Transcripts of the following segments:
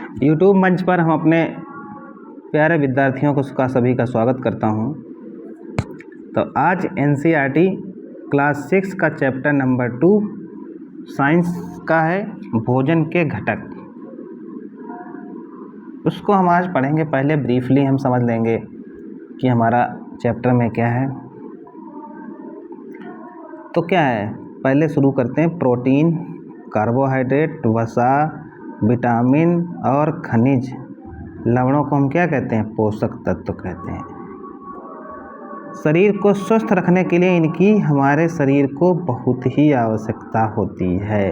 YouTube मंच पर हम अपने प्यारे विद्यार्थियों को सभी का स्वागत करता हूं। तो आज NCERT क्लास 6 का चैप्टर नंबर 2 साइंस का है भोजन के घटक। उसको हम आज पढ़ेंगे। पहले ब्रीफली हम समझ लेंगे कि हमारा चैप्टर में क्या है। तो क्या है, पहले शुरू करते हैं। प्रोटीन, कार्बोहाइड्रेट, वसा, विटामिन और खनिज लवणों को हम क्या कहते हैं? पोषक तत्व कहते हैं। शरीर को स्वस्थ रखने के लिए इनकी हमारे शरीर को बहुत ही आवश्यकता होती है।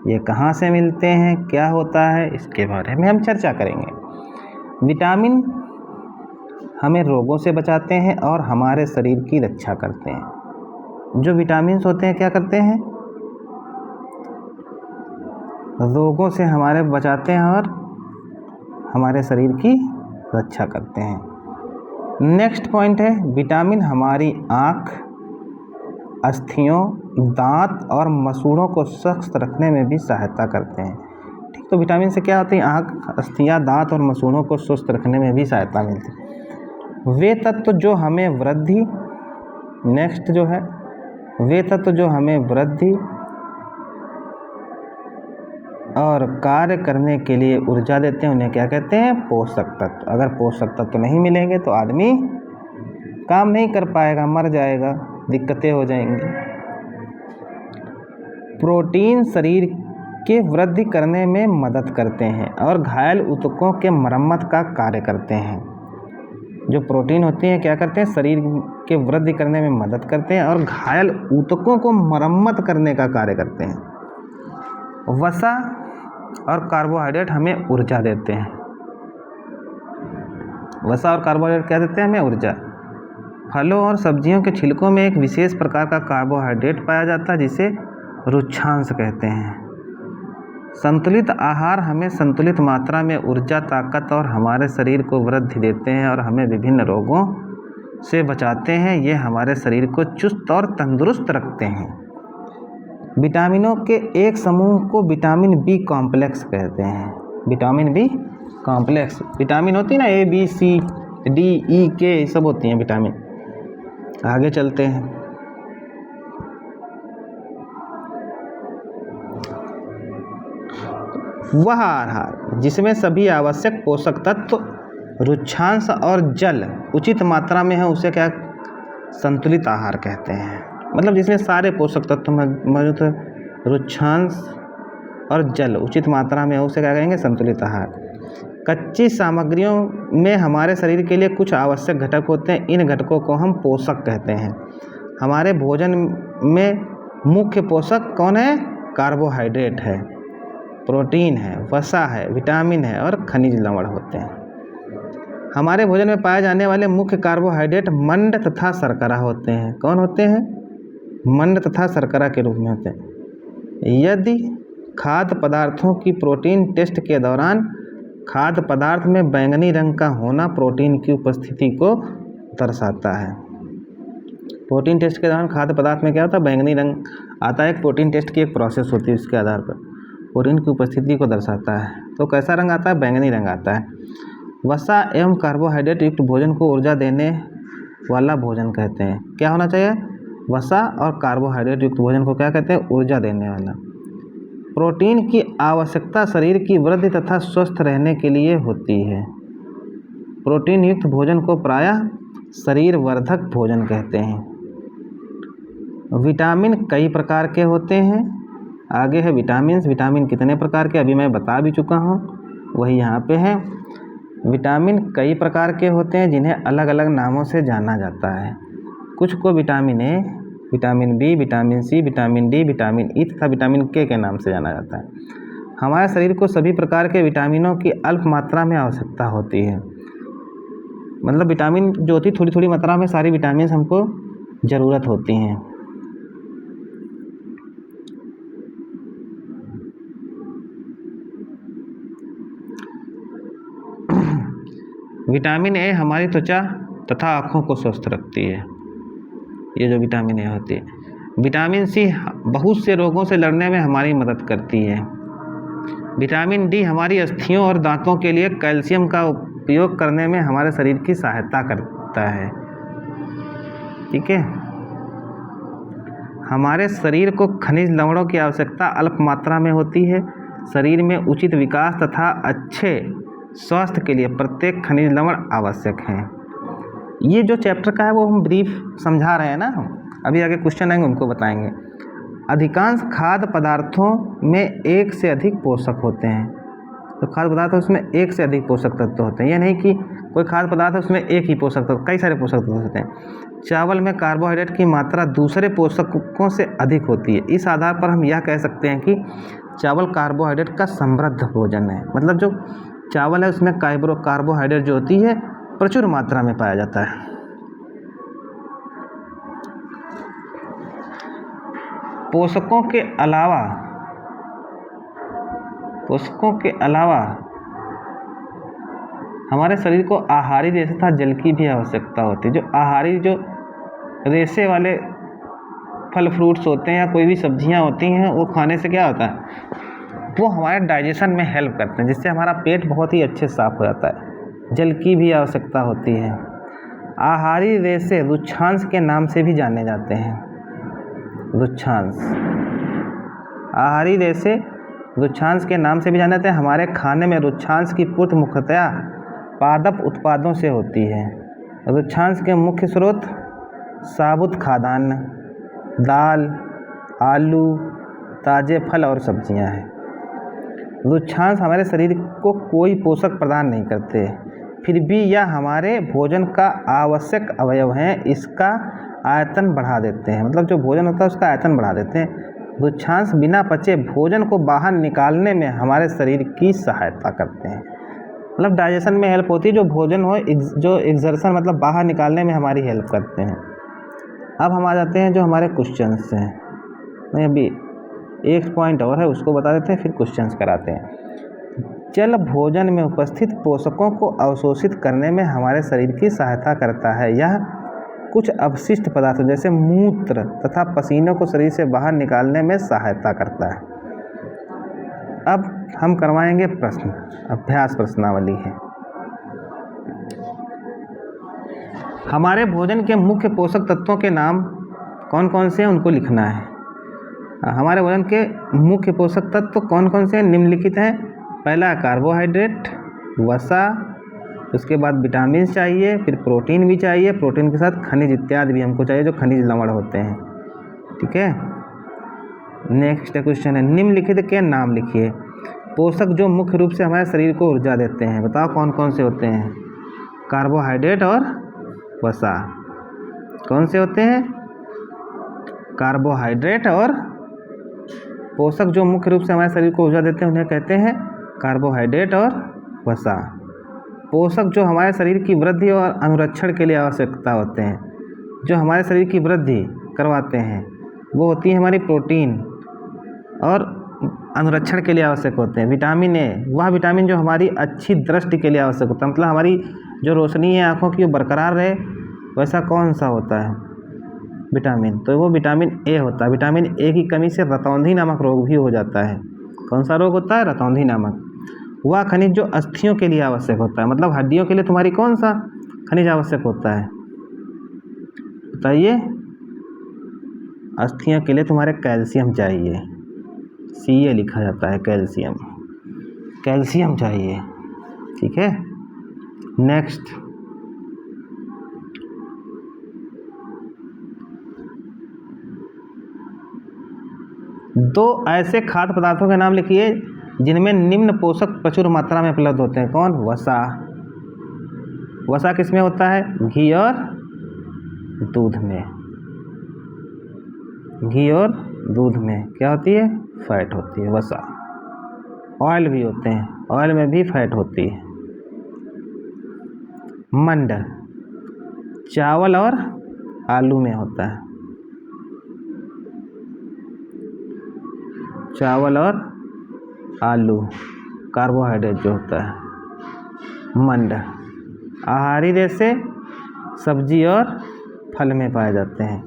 ये कहाँ से मिलते हैं, क्या होता है, इसके बारे में हम चर्चा करेंगे। विटामिन हमें रोगों से बचाते हैं और हमारे शरीर की रक्षा करते हैं। जो विटामिन्स होते हैं क्या करते हैं? रोगों से हमारे बचाते हैं और हमारे शरीर की रक्षा करते हैं। नेक्स्ट पॉइंट है, विटामिन हमारी आँख, अस्थियों, दांत और मसूड़ों को स्वस्थ रखने में भी सहायता करते हैं। ठीक, तो विटामिन से क्या होती है? आँख, अस्थियाँ, दांत और मसूड़ों को स्वस्थ रखने में भी सहायता मिलती है। वे तत्व जो हमें वृद्धि, नेक्स्ट जो है, वे तत्व जो हमें वृद्धि और कार्य करने के लिए ऊर्जा देते हैं, उन्हें क्या कहते हैं? पोषक तत्व। अगर पोषक तत्व नहीं मिलेंगे तो आदमी काम नहीं कर पाएगा, मर जाएगा, दिक्कतें हो जाएंगी। प्रोटीन शरीर के वृद्धि करने में मदद करते हैं और घायल ऊतकों के मरम्मत का कार्य करते हैं। जो प्रोटीन होते हैं क्या करते हैं? शरीर के वृद्धि करने में मदद करते हैं और घायल ऊतकों को मरम्मत करने का कार्य करते हैं। वसा और कार्बोहाइड्रेट हमें ऊर्जा देते हैं। वसा और कार्बोहाइड्रेट क्या देते हैं? हमें ऊर्जा। फलों और सब्जियों के छिलकों में एक विशेष प्रकार का कार्बोहाइड्रेट पाया जाता है जिसे रुक्षांश कहते हैं। संतुलित आहार हमें संतुलित मात्रा में ऊर्जा, ताकत और हमारे शरीर को वृद्धि देते हैं और हमें विभिन्न रोगों से बचाते हैं। ये हमारे शरीर को चुस्त और तंदुरुस्त रखते हैं। विटामिनों के एक समूह को विटामिन बी कॉम्प्लेक्स कहते हैं। विटामिन बी कॉम्प्लेक्स, विटामिन होती है ना, A, B, C, D, E, K सब होती हैं विटामिन। आगे चलते हैं। वह आहार जिसमें सभी आवश्यक पोषक तत्व, रुक्षांश और जल उचित मात्रा में है उसे क्या संतुलित आहार कहते हैं। मतलब जिसमें सारे पोषक तत्व मौजूद है, रुक्षांश और जल उचित मात्रा में है उसे क्या कहेंगे? संतुलित आहार। कच्ची सामग्रियों में हमारे शरीर के लिए कुछ आवश्यक घटक होते हैं। इन घटकों को हम पोषक कहते हैं। हमारे भोजन में मुख्य पोषक कौन है? कार्बोहाइड्रेट है, प्रोटीन है, वसा है, विटामिन है और खनिज लवण होते हैं। हमारे भोजन में पाए जाने वाले मुख्य कार्बोहाइड्रेट मंड तथा शर्करा होते हैं। कौन होते हैं? मंड तथा शर्करा के रूप में होते हैं। यदि खाद्य पदार्थों की प्रोटीन टेस्ट के दौरान खाद्य पदार्थ में बैंगनी रंग का होना प्रोटीन की उपस्थिति को दर्शाता है। प्रोटीन टेस्ट के दौरान खाद्य पदार्थ में क्या होता है? बैंगनी रंग आता है। एक प्रोटीन टेस्ट की एक प्रोसेस होती है, इसके आधार पर प्रोटीन की उपस्थिति को दर्शाता है। तो कैसा रंग आता है? बैंगनी रंग आता है। वसा एवं कार्बोहाइड्रेट युक्त भोजन को ऊर्जा देने वाला भोजन कहते हैं। क्या होना चाहिए? वसा और कार्बोहाइड्रेट युक्त भोजन को क्या कहते हैं? ऊर्जा देने वाला। प्रोटीन की आवश्यकता शरीर की वृद्धि तथा स्वस्थ रहने के लिए होती है। प्रोटीन युक्त भोजन को प्रायः शरीर वर्धक भोजन कहते हैं। विटामिन कई प्रकार के होते हैं। आगे है विटामिन। विटामिन कितने प्रकार के अभी मैं बता भी चुका हूँ, वही यहाँ पे है। विटामिन कई प्रकार के होते हैं जिन्हें अलग अलग नामों से जाना जाता है। कुछ को vitamin A, vitamin B, vitamin C, vitamin D, vitamin E तथा विटामिन के नाम से जाना जाता है। हमारे शरीर को सभी प्रकार के विटामिनों की अल्प मात्रा में आवश्यकता होती है। मतलब विटामिन जो होती है थोड़ी थोड़ी मात्रा में सारी विटामिन हमको ज़रूरत होती हैं। विटामिन ए हमारी त्वचा तथा आँखों को स्वस्थ रखती है। ये जो विटामिन ए होती है। विटामिन सी बहुत से रोगों से लड़ने में हमारी मदद करती है। विटामिन डी हमारी अस्थियों और दांतों के लिए कैल्शियम का उपयोग करने में हमारे शरीर की सहायता करता है। ठीक है। हमारे शरीर को खनिज लवणों की आवश्यकता अल्प मात्रा में होती है। शरीर में उचित विकास तथा अच्छे स्वास्थ्य के लिए प्रत्येक खनिज लवण आवश्यक हैं। ये जो चैप्टर का है वो हम ब्रीफ समझा रहे हैं ना, अभी आगे क्वेश्चन आएंगे उनको बताएंगे। अधिकांश खाद्य पदार्थों में एक से अधिक पोषक होते हैं। तो खाद्य पदार्थ है उसमें एक से अधिक पोषक तत्व होते हैं। यह नहीं कि कोई खाद्य पदार्थ है उसमें एक ही पोषक तत्व, कई सारे पोषक तत्व होते हैं। चावल में कार्बोहाइड्रेट की मात्रा दूसरे पोषकों से अधिक होती है। इस आधार पर हम यह कह सकते हैं कि चावल कार्बोहाइड्रेट का समृद्ध भोजन है। मतलब जो चावल है उसमें कार्बोहाइड्रेट जो होती है प्रचुर मात्रा में पाया जाता है। पोषकों के अलावा हमारे शरीर को आहारी रेशे तथा जल की भी आवश्यकता होती है। जो आहारी जो रेशे वाले फल फ्रूट्स होते हैं या कोई भी सब्जियां होती हैं वो खाने से क्या होता है, वो हमारे डाइजेशन में हेल्प करते हैं, जिससे हमारा पेट बहुत ही अच्छे साफ हो जाता है। जल की भी आवश्यकता होती है। आहारी रेशे रुक्षांश के नाम से भी जाने जाते हैं। रुक्षांश, आहारी रेशे रुक्षांश के नाम से भी जाने जाते हैं। हमारे खाने में रुक्षांश की पूर्ति मुख्यतया पादप उत्पादों से होती है। रुक्षांश के मुख्य स्रोत साबुत खाद्यान्न, दाल, आलू, ताज़े फल और सब्जियां हैं। रुक्षांश हमारे शरीर को कोई पोषक प्रदान नहीं करते, फिर भी यह हमारे भोजन का आवश्यक अवयव हैं। इसका आयतन बढ़ा देते हैं। मतलब जो भोजन होता है उसका आयतन बढ़ा देते हैं। रुक्षांश बिना पचे भोजन को बाहर निकालने में हमारे शरीर की सहायता करते हैं। मतलब डाइजेशन में हेल्प होती है। जो भोजन हो जो एग्जर्शन मतलब बाहर निकालने में हमारी हेल्प करते हैं। अब हम आ जाते हैं जो हमारे क्वेश्चंस हैं। नहीं, अभी एक पॉइंट और है उसको बता देते हैं फिर क्वेश्चंस कराते हैं। जल भोजन में उपस्थित पोषकों को अवशोषित करने में हमारे शरीर की सहायता करता है। यह कुछ अपशिष्ट पदार्थों जैसे मूत्र तथा पसीनों को शरीर से बाहर निकालने में सहायता करता है। अब हम करवाएंगे प्रश्न, अभ्यास प्रश्नावली है। हमारे भोजन के मुख्य पोषक तत्वों के नाम कौन कौन से हैं उनको लिखना है। हमारे भोजन के मुख्य पोषक तत्व कौन कौन से हैं, निम्नलिखित हैं। पहला कार्बोहाइड्रेट, वसा, उसके बाद विटामिन चाहिए, फिर प्रोटीन भी चाहिए, प्रोटीन के साथ खनिज इत्यादि भी हमको चाहिए जो खनिज लवण होते हैं। ठीक है। नेक्स्ट क्वेश्चन है, निम्नलिखित के नाम लिखिए। पोषक जो मुख्य रूप से हमारे शरीर को ऊर्जा देते हैं, बताओ कौन कौन से होते हैं। कार्बोहाइड्रेट और वसा कौन से होते हैं, कार्बोहाइड्रेट और पोषक जो मुख्य रूप से हमारे शरीर को ऊर्जा देते हैं उन्हें कहते हैं कार्बोहाइड्रेट और वसा। पोषक जो हमारे शरीर की वृद्धि और अनुरक्षण के लिए आवश्यकता होते हैं, जो हमारे शरीर की वृद्धि करवाते हैं, वो होती है हमारी प्रोटीन और अनुरक्षण के लिए आवश्यक होते हैं। विटामिन ए, वह विटामिन जो हमारी अच्छी दृष्टि के लिए आवश्यक होता है, मतलब हमारी जो रोशनी है आँखों की वो बरकरार रहे, वैसा कौन सा होता है विटामिन, तो वो विटामिन ए होता है। विटामिन ए की कमी से रतौंधी नामक रोग भी हो जाता है। कौन सा रोग होता है, रतौंधी नामक। वह खनिज जो अस्थियों के लिए आवश्यक होता है, मतलब हड्डियों के लिए तुम्हारी कौन सा खनिज आवश्यक होता है बताइए। अस्थियों के लिए तुम्हारे कैल्शियम चाहिए, Ca लिखा जाता है, कैल्शियम, कैल्शियम चाहिए। ठीक है। नेक्स्ट, दो ऐसे खाद्य पदार्थों के नाम लिखिए जिनमें निम्न पोषक प्रचुर मात्रा में उपलब्ध होते हैं। कौन, वसा। वसा किसमें होता है, घी और दूध में। घी और दूध में क्या होती है, फैट होती है वसा। ऑयल भी होते हैं, ऑयल में भी फैट होती है। मंड चावल और आलू में होता है। चावल और आलू कार्बोहाइड्रेट जो होता है। मंड आहारी रेशे सब्जी और फल में पाए जाते हैं।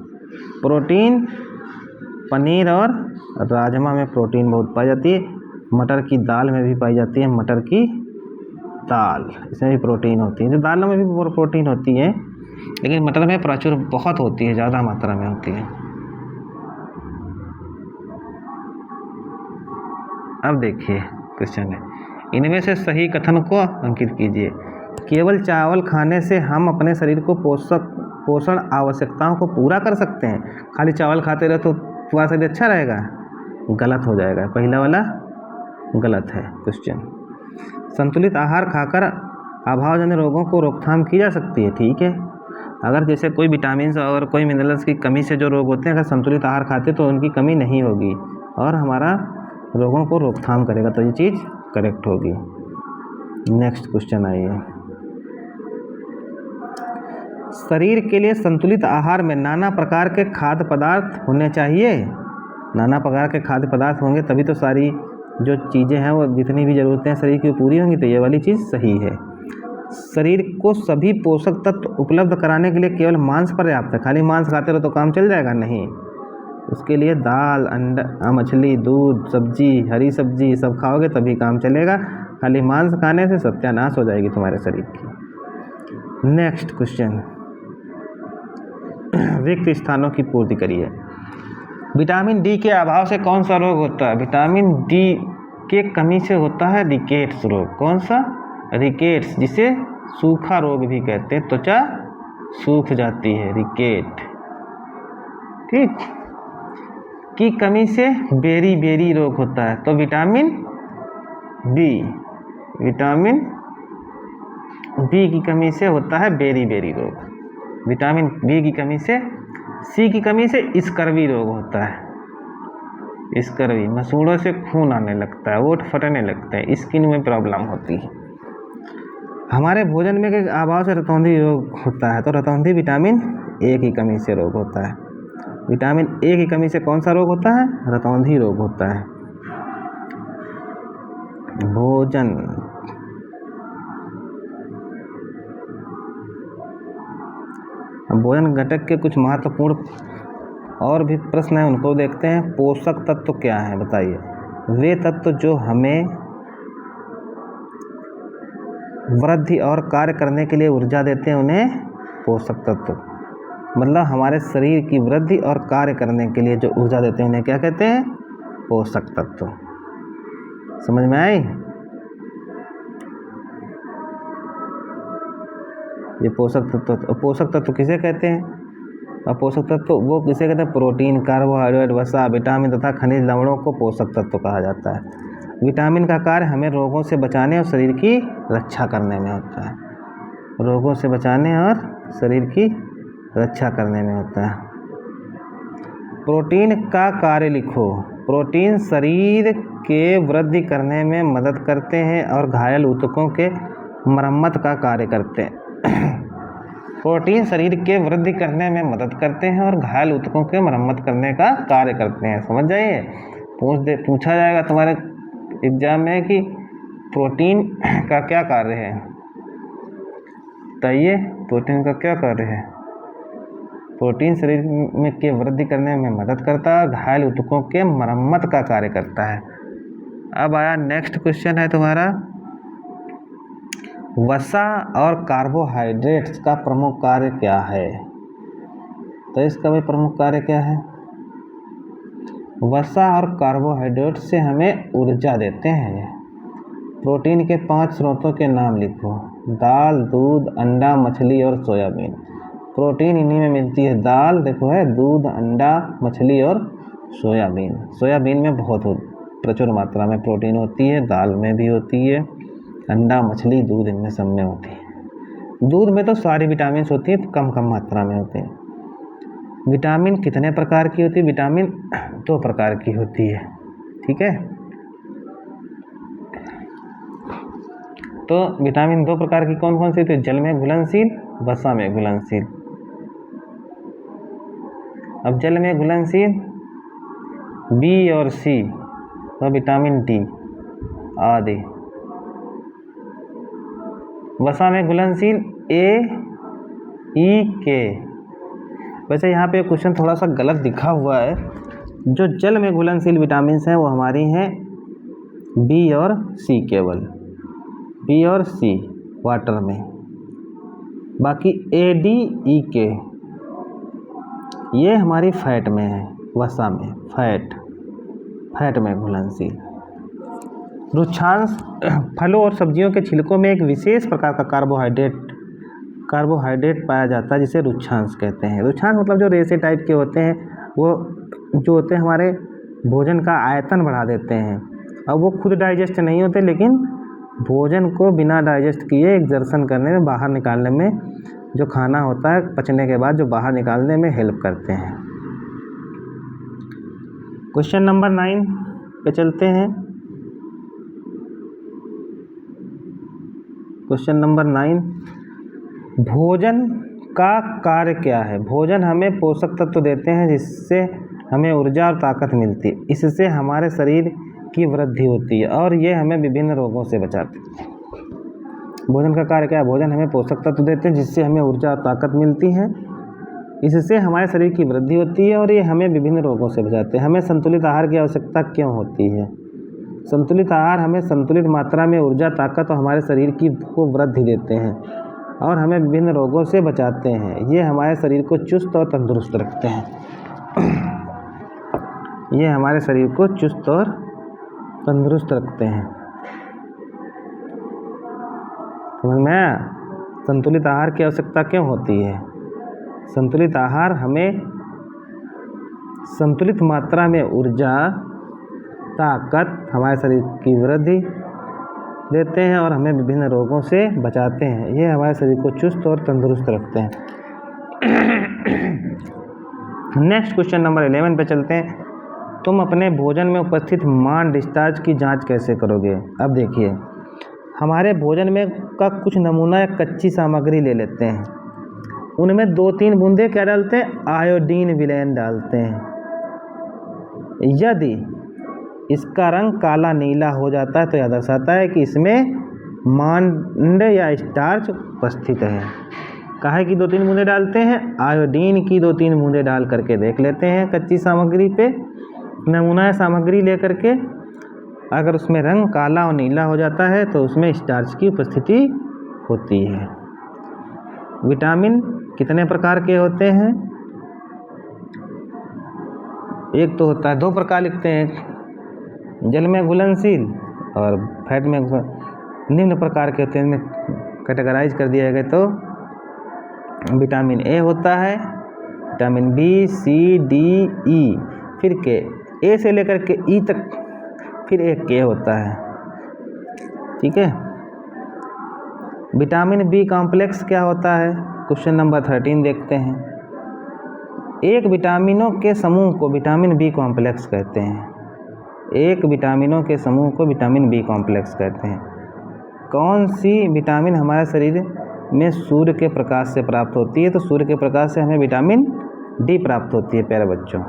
प्रोटीन पनीर और राजमा में प्रोटीन बहुत पाई जाती है। मटर की दाल में भी पाई जाती है, मटर की दाल, इसमें भी प्रोटीन होती है। जो दालों में भी प्रोटीन होती है, लेकिन मटर में प्रचुर बहुत होती है, ज़्यादा मात्रा में होती है। अब देखिए क्वेश्चन है, इनमें से सही कथन को अंकित कीजिए। केवल चावल खाने से हम अपने शरीर को पोषण आवश्यकताओं को पूरा कर सकते हैं? खाली चावल खाते रहे तो तुम्हारा शरीर अच्छा रहेगा? गलत हो जाएगा, पहला वाला गलत है क्वेश्चन। संतुलित आहार खाकर अभावजन्य रोगों को रोकथाम की जा सकती है, ठीक है। अगर जैसे कोई विटामिन और कोई मिनरल्स की कमी से जो रोग होते हैं, अगर संतुलित आहार खाते तो उनकी कमी नहीं होगी और हमारा रोगों को रोकथाम करेगा, तो ये चीज़ करेक्ट होगी। नेक्स्ट क्वेश्चन आइए, शरीर के लिए संतुलित आहार में नाना प्रकार के खाद्य पदार्थ होने चाहिए। नाना प्रकार के खाद्य पदार्थ होंगे तभी तो सारी जो चीज़ें हैं वो जितनी भी ज़रूरतें हैं शरीर की पूरी होंगी, तो ये वाली चीज़ सही है। शरीर को सभी पोषक तत्व उपलब्ध कराने के लिए केवल मांस पर्याप्त है? खाली मांस खाते रहो तो काम चल जाएगा? नहीं, उसके लिए दाल, अंडा, मछली, दूध, सब्जी, हरी सब्जी सब खाओगे तभी काम चलेगा। खाली मांस खाने से सत्यानाश हो जाएगी तुम्हारे शरीर की। नेक्स्ट क्वेश्चन, रिक्त स्थानों की पूर्ति करिए। विटामिन डी के अभाव से कौन सा रोग होता है? विटामिन डी के कमी से होता है रिकेट्स रोग। कौन सा? रिकेट्स, जिसे सूखा रोग भी कहते हैं, त्वचा सूख जाती है, रिकेट, ठीक। की कमी से बेरी रोग होता है, तो विटामिन बी की कमी से होता है बेरी रोग। विटामिन बी की कमी से, सी की कमी से स्कर्वी रोग होता है। स्कर्वी, मसूड़ों से खून आने लगता है, ओठ फटने लगते हैं, स्किन में प्रॉब्लम होती है। हमारे भोजन में के अभाव से रतौंधी रोग होता है, तो रतौंधी विटामिन ए की कमी से रोग होता है। विटामिन ए की कमी से कौन सा रोग होता है? रतौंधी रोग होता है। भोजन, भोजन घटक के कुछ महत्वपूर्ण और भी प्रश्न हैं, उनको देखते हैं। पोषक तत्व क्या है बताइए? वे तत्व जो हमें वृद्धि और कार्य करने के लिए ऊर्जा देते हैं उन्हें पोषक तत्व, मतलब हमारे शरीर की वृद्धि और कार्य करने के लिए जो ऊर्जा देते हैं उन्हें क्या कहते हैं? पोषक तत्व। समझ में आई? ये पोषक तत्व किसे कहते हैं? और पोषक तत्व वो किसे कहते हैं? प्रोटीन, कार्बोहाइड्रेट, वसा, विटामिन तथा खनिज लवणों को पोषक तत्व कहा जाता है। विटामिन का कार्य हमें रोगों से बचाने और शरीर की रक्षा करने में होता है। रोगों से बचाने और शरीर की रक्षा करने में होता है। प्रोटीन का कार्य लिखो। प्रोटीन शरीर के वृद्धि करने में मदद करते हैं और घायल ऊतकों के मरम्मत का कार्य करते हैं। प्रोटीन शरीर के वृद्धि करने में मदद करते हैं और घायल ऊतकों के मरम्मत करने का कार्य करते हैं। समझ जाइए, पूछा जाएगा तुम्हारे एग्जाम में कि प्रोटीन का क्या कार्य है, बताइए प्रोटीन का क्या कार्य है? प्रोटीन शरीर में के वृद्धि करने में मदद करता है, घायल ऊतकों के मरम्मत का कार्य करता है। अब आया नेक्स्ट क्वेश्चन है तुम्हारा, वसा और कार्बोहाइड्रेट्स का प्रमुख कार्य क्या है? तो इसका भी प्रमुख कार्य क्या है? वसा और कार्बोहाइड्रेट से हमें ऊर्जा देते हैं। प्रोटीन के 5 स्रोतों के नाम लिखो। दाल, दूध, अंडा, मछली और सोयाबीन। प्रोटीन इन्हीं में मिलती है। दाल देखो है, दूध, अंडा, मछली और सोयाबीन। सोयाबीन में बहुत प्रचुर मात्रा में प्रोटीन होती है, दाल में भी होती है, अंडा, मछली, दूध इनमें सब में होती है। दूध में तो सारी विटामिन होती है, कम मात्रा में होती है। विटामिन कितने प्रकार की होती है? विटामिन 2 प्रकार की होती है, ठीक है। तो विटामिन 2 प्रकार की कौन कौन सी होती है? जल में घुलनशील, वसा में घुलनशील। अब जल में घुलनशील बी और सी, तो विटामिन डी आदि। वसा में घुलनशील ए, ई, के। वैसे यहाँ पे क्वेश्चन थोड़ा सा गलत दिखा हुआ है। जो जल में घुलनशील विटामिन हैं वो हमारी हैं बी और सी, केवल बी और सी वाटर में। बाकी ए, डी, ई, के ये हमारी फैट में है, वसा में, फैट में घुलनशील। रुक्षांश फलों और सब्जियों के छिलकों में एक विशेष प्रकार का कार्बोहाइड्रेट पाया जाता है जिसे रुक्षांश कहते हैं। रुक्षांश मतलब जो रेशे टाइप के होते हैं, वो जो होते हैं हमारे भोजन का आयतन बढ़ा देते हैं। अब वो खुद डाइजेस्ट नहीं होते, लेकिन भोजन को बिना डाइजेस्ट किए एक्सर्शन करने में, बाहर निकालने में, जो खाना होता है पचने के बाद जो बाहर निकालने में हेल्प करते हैं। क्वेश्चन नंबर 9 पे चलते हैं। क्वेश्चन नंबर 9, भोजन का कार्य क्या है? भोजन हमें पोषक तत्व देते हैं जिससे हमें ऊर्जा और ताकत मिलती है। इससे हमारे शरीर की वृद्धि होती है और ये हमें विभिन्न रोगों से बचाते हैं। भोजन का कार्य क्या है? भोजन हमें पोषक तत्व देते हैं जिससे हमें ऊर्जा और ताकत मिलती है। इससे हमारे शरीर की वृद्धि होती है और ये हमें विभिन्न रोगों से बचाते हैं। हमें संतुलित आहार की आवश्यकता क्यों होती है? संतुलित आहार हमें संतुलित मात्रा में ऊर्जा, ताकत और हमारे शरीर की को वृद्धि देते हैं और हमें विभिन्न रोगों से बचाते हैं। ये हमारे शरीर को चुस्त और तंदुरुस्त रखते हैं। ये हमारे शरीर को चुस्त और तंदुरुस्त रखते हैं। समझ में आया? संतुलित आहार की आवश्यकता क्यों होती है? संतुलित आहार हमें संतुलित मात्रा में ऊर्जा, ताकत, हमारे शरीर की वृद्धि देते हैं और हमें विभिन्न रोगों से बचाते हैं। ये हमारे शरीर को चुस्त और तंदुरुस्त रखते हैं। नेक्स्ट क्वेश्चन नंबर 11 पे चलते हैं। तुम अपने भोजन में उपस्थित मान डिस्चार्ज की जांच कैसे करोगे? अब देखिए, हमारे भोजन में का कुछ नमूना या कच्ची सामग्री ले लेते हैं। उनमें 2-3 बूंदे क्या डालते हैं? आयोडीन विलयन डालते हैं। यदि इसका रंग काला नीला हो जाता है तो यह दर्शाता है कि इसमें मांड या स्टार्च उपस्थित है। काहे की 2-3 बूंदे डालते हैं? आयोडीन की 2-3 बूंदे डाल करके देख लेते हैं कच्ची सामग्री पे, नमूना सामग्री लेकर के। अगर उसमें रंग काला और नीला हो जाता है तो उसमें स्टार्च की उपस्थिति होती है। विटामिन कितने प्रकार के होते हैं? एक तो होता है, 2 प्रकार लिखते हैं, जल में घुलनशील और फैट में निम्न प्रकार के होते हैं। इनमें कैटेगराइज कर दिया गया तो विटामिन ए होता है, विटामिन बी, सी, डी, ई, फिर के, ए से लेकर के ई तक, फिर एक के होता है। ठीक है। विटामिन बी कॉम्प्लेक्स क्या होता है? क्वेश्चन नंबर 13 देखते हैं। एक विटामिनों के समूह को विटामिन बी कॉम्प्लेक्स कहते हैं। एक विटामिनों के समूह को विटामिन बी कॉम्प्लेक्स कहते हैं। कौन सी विटामिन हमारे शरीर में सूर्य के प्रकाश से प्राप्त होती है? तो सूर्य के प्रकाश से हमें विटामिन डी प्राप्त होती है प्यारे बच्चों।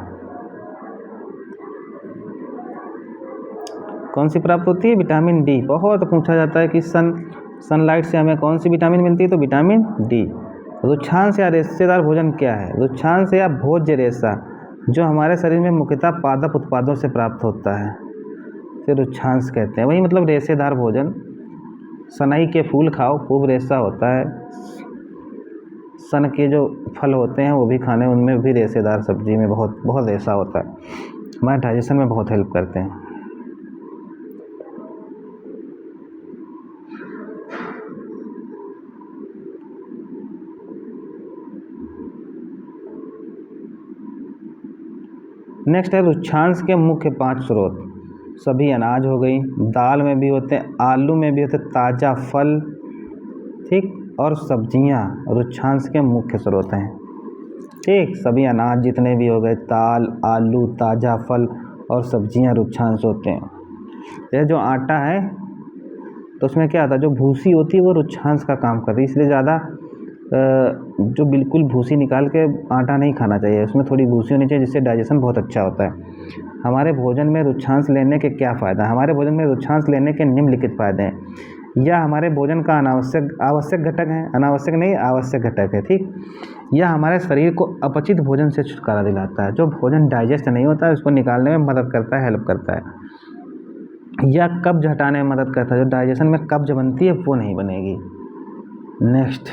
कौन सी प्राप्त होती है? Vitamin D. बहुत पूछा जाता है कि सनलाइट से हमें कौन सी विटामिन मिलती है? तो विटामिन डी। रुक्षांश या रेशेदार भोजन क्या है? रुक्षांश या भोज्य रेशा जो हमारे शरीर में मुख्यतः पादप उत्पादों से प्राप्त होता है, इसे रुक्षांश कहते हैं। वही मतलब रेशेदार भोजन। सनई के फूल खाओ, खूब रेशा होता है। सन के जो फल होते हैं वो भी खाने, उनमें भी रेशेदार सब्जी में बहुत बहुत रेशा होता है। हमारे डाइजेशन में बहुत हेल्प करते हैं। नेक्स्ट है रुक्षांश के मुख्य 5 स्रोत। सभी अनाज हो गई, दाल में भी होते हैं, आलू में भी होते हैं, ताज़ा फल, ठीक, और सब्जियां रुक्षांश के मुख्य स्रोत हैं। ठीक, सभी अनाज जितने भी हो गए, दाल, आलू, ताज़ा फल और सब्जियां रुक्षांश होते हैं। जैसे जो आटा है तो उसमें क्या आता है, जो भूसी होती है वो रुक्षांश का काम करती है। इसलिए ज़्यादा जो बिल्कुल भूसी निकाल के आटा नहीं खाना चाहिए, उसमें थोड़ी भूसी होनी चाहिए जिससे डाइजेशन बहुत अच्छा होता है। हमारे भोजन में रुक्षांश लेने के क्या फ़ायदा? हमारे भोजन में रुक्षांश लेने के निम्नलिखित फ़ायदे हैं। यह हमारे भोजन का आवश्यक घटक है, अनावश्यक नहीं, आवश्यक घटक है। ठीक, यह हमारे शरीर को अपचित भोजन से छुटकारा दिलाता है। जो भोजन डाइजेस्ट नहीं होता है उसको निकालने में मदद करता है, हेल्प करता है। या कब्ज हटाने में मदद करता है। जो डाइजेशन में कब्ज बनती है वो नहीं बनेगी। नेक्स्ट,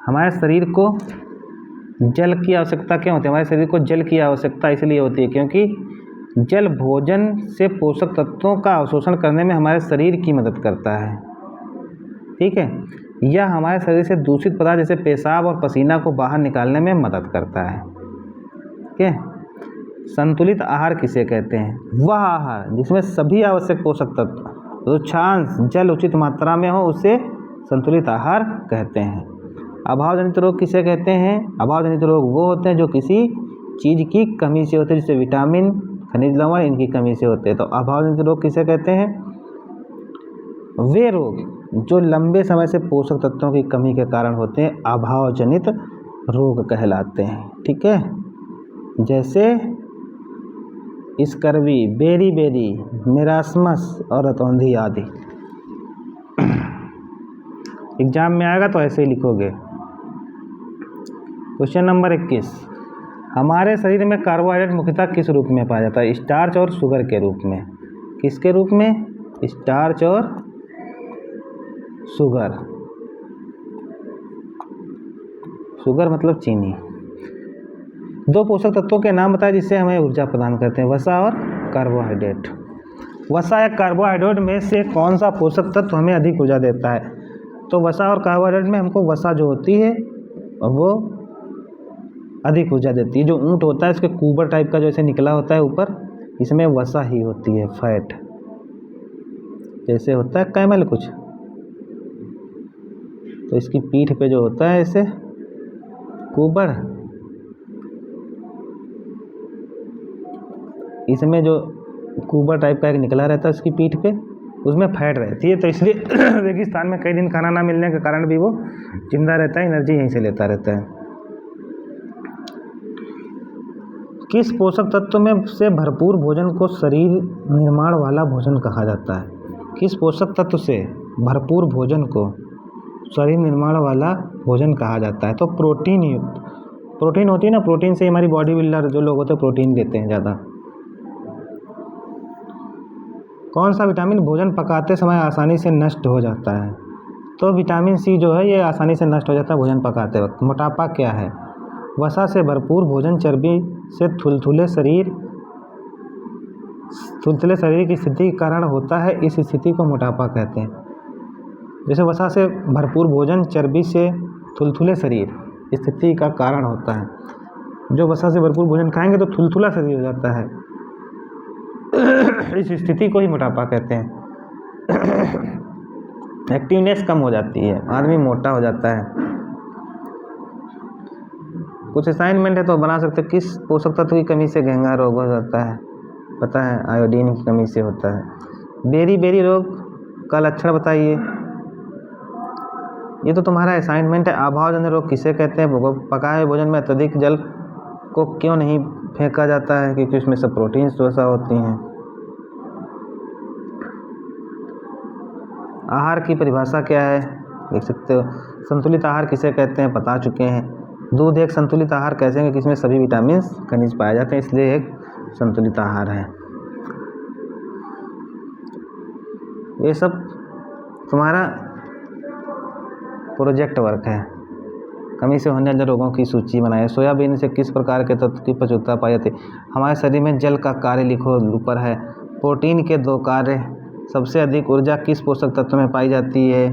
हमारे शरीर को जल की आवश्यकता क्यों होती है? हमारे शरीर को जल की आवश्यकता इसलिए होती है क्योंकि जल भोजन से पोषक तत्वों का अवशोषण करने में हमारे शरीर की मदद करता है, ठीक है। यह हमारे शरीर से दूषित पदार्थ जैसे पेशाब और पसीना को बाहर निकालने में मदद करता है, ठीक है। संतुलित आहार किसे कहते हैं? वह आहार जिसमें सभी आवश्यक पोषक तत्व, रुक्षांश, जल उचित मात्रा में हो उसे संतुलित आहार कहते हैं। अभावजनित रोग किसे कहते हैं? अभावजनित रोग वो होते हैं जो किसी चीज़ की कमी से होते हैं, जैसे विटामिन, खनिज लवण, इनकी कमी से होते हैं। तो अभावजनित रोग किसे कहते हैं? वे रोग जो लंबे समय से पोषक तत्वों की कमी के कारण होते हैं अभावजनित रोग कहलाते हैं, ठीक है। जैसे स्कर्वी, बेरी, मेरास्मस और रतौंधी आदि। एग्जाम में आएगा तो ऐसे ही लिखोगे। क्वेश्चन नंबर 21, हमारे शरीर में कार्बोहाइड्रेट मुख्यतः किस रूप में पाया जाता है? स्टार्च और शुगर के रूप में। किसके रूप में? स्टार्च और शुगर। शुगर मतलब चीनी। दो पोषक तत्वों के नाम बताएं जिससे हमें ऊर्जा प्रदान करते हैं, वसा और कार्बोहाइड्रेट। वसा या कार्बोहाइड्रेट में से कौन सा पोषक तत्व हमें अधिक ऊर्जा देता है? तो वसा और कार्बोहाइड्रेट में हमको वसा जो होती है वो अधिक ऊर्जा देती है। जो ऊँट होता है इसके कुबर टाइप का जो ऐसे निकला होता है ऊपर, इसमें वसा ही होती है, फैट। जैसे होता है कैमल कुछ, तो इसकी पीठ पे जो होता है ऐसे कुबर, इसमें जो कुबर टाइप का एक निकला रहता है उसकी पीठ पे, उसमें फैट रहती है। तो इसलिए रेगिस्तान में कई दिन खाना ना मिलने के कारण भी वो जिंदा रहता है, एनर्जी यहीं से लेता रहता है। किस पोषक तत्व में से भरपूर भोजन को शरीर निर्माण वाला भोजन कहा जाता है? किस पोषक तत्व से भरपूर भोजन को शरीर निर्माण वाला भोजन कहा जाता है? तो प्रोटीन युक्त। प्रोटीन होती है ना, प्रोटीन से हमारी बॉडी बिल्डर जो लोग होते हैं प्रोटीन लेते हैं ज़्यादा। कौन सा विटामिन भोजन पकाते समय आसानी से नष्ट हो जाता है? तो विटामिन सी जो है ये आसानी से नष्ट हो जाता है भोजन पकाते वक्त। मोटापा क्या है? वसा से भरपूर भोजन चर्बी से थुलथुले शरीर की स्थिति के कारण होता है, इस स्थिति को मोटापा कहते हैं। जैसे वसा से भरपूर भोजन चर्बी से थुलथुले शरीर स्थिति का कारण होता है। जो वसा से भरपूर भोजन खाएंगे तो थुलथुला शरीर हो जाता है, इस स्थिति को ही मोटापा कहते हैं। एक्टिवनेस कम हो जाती है, आदमी मोटा हो जाता है। कुछ असाइनमेंट है तो बना सकते हैं। किस पोषक तत्व की कमी से घेंघा रोग हो जाता है? पता है, आयोडीन की कमी से होता है। बेरी रोग का लक्षण बताइए। ये तो तुम्हारा असाइनमेंट है। अभावजन्य रोग किसे कहते हैं? पकाए हुए भोजन में अत्यधिक जल को क्यों नहीं फेंका जाता है? क्योंकि उसमें सब प्रोटीन वसा होती हैं। आहार की परिभाषा क्या है? देख सकते हो। संतुलित आहार किसे कहते हैं? बता चुके हैं। दूध एक संतुलित आहार कैसे है? जिसमें सभी विटामिन खनिज पाए जाते हैं, इसलिए एक संतुलित आहार है। ये सब तुम्हारा प्रोजेक्ट वर्क है। कमी से होने वाले रोगों की सूची बनाएं। सोयाबीन से किस प्रकार के तत्व की प्रचुरता पाई जाती है? हमारे शरीर में जल का कार्य लिखो, ऊपर है। प्रोटीन के 2 कार्य। सबसे अधिक ऊर्जा किस पोषक तत्व में पाई जाती है?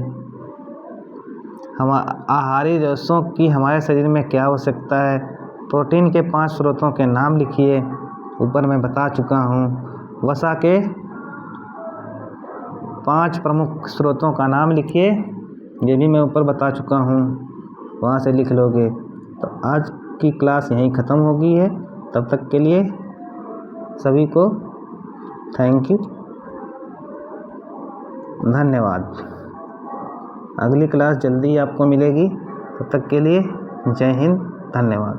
हम आहारी रसों की हमारे शरीर में क्या आवश्यकता है? प्रोटीन के 5 स्रोतों के नाम लिखिए, ऊपर मैं बता चुका हूँ। वसा के 5 प्रमुख स्रोतों का नाम लिखिए, ये भी मैं ऊपर बता चुका हूँ, वहाँ से लिख लोगे। तो आज की क्लास यहीं ख़त्म होगी है। तब तक के लिए सभी को थैंक यू, धन्यवाद। अगली क्लास जल्दी आपको मिलेगी। तब तक के लिए जय हिंद, धन्यवाद।